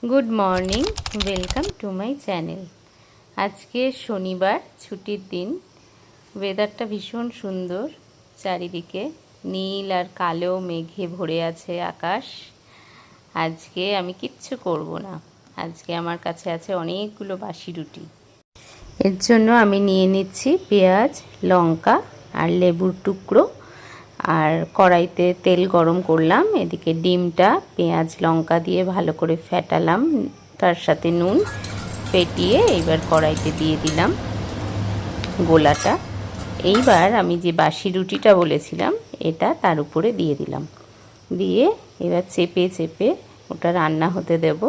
Good morning, welcome to my channel. আজকে শনিবার, ছুটির দিন। ওয়েদারটা ভীষণ সুন্দর, চারিদিকে নীল আর কালো মেঘে ভরে আছে আকাশ। আজকে আমি কিচ্ছু করব না। আজকে আমার কাছে আছে অনেকগুলো বাসি রুটি। এর জন্য আমি নিয়ে নিচ্ছি পেঁয়াজ, লঙ্কা আর লেবুর টুকরো। আর কড়াইতে তেল গরম করলাম, এদিকে ডিমটা পেঁয়াজ লঙ্কা দিয়ে ভালো করে ফেটালাম, তার সাথে নুন ফেটিয়ে এইবার কড়াইতে দিয়ে দিলাম গোলাটা। এইবার আমি যে বাসি রুটিটা বলেছিলাম এটা তার উপরে দিয়ে দিলাম, দিয়ে এবার চেপে চেপে ওটা রান্না হতে দেব।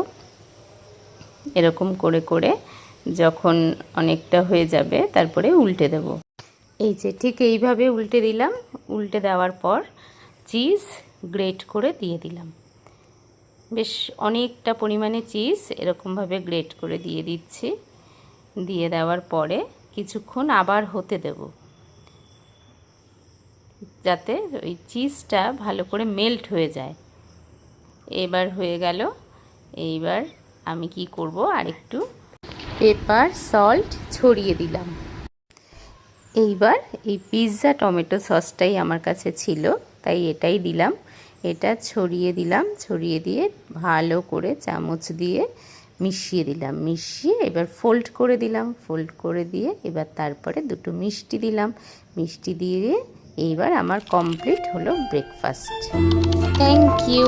এরকম করে করে যখন অনেকটা হয়ে যাবে তারপরে উল্টে দেব। এই যে ঠিক এইভাবে উল্টে দিলাম। উল্টে দেওয়ার পর চিজ গ্রেট করে দিয়ে দিলাম, বেশ অনেকটা পরিমাণে চিজ এরকমভাবে গ্রেট করে দিয়ে দিচ্ছি। দিয়ে দেওয়ার পরে কিছুক্ষণ আবার হতে দেব, যাতে ওই চিজটা ভালো করে মেল্ট হয়ে যায়। এবার হয়ে গেল। এইবার আমি কি করব, আরেকটু পেপার সল্ট ছড়িয়ে দিলাম। এইবার এই পিৎজা টমেটো সসটাই আমার কাছে ছিল, তাই এটাই দিলাম। এটা ছড়িয়ে দিলাম, ছড়িয়ে দিয়ে ভালো করে চামচ দিয়ে মিশিয়ে দিলাম। মিশিয়ে এবার ফোল্ড করে দিলাম। ফোল্ড করে দিয়ে এবার তারপরে দুটো মিষ্টি দিলাম। মিষ্টি দিয়ে এইবার আমার কমপ্লিট হলো ব্রেকফাস্ট। Thank you.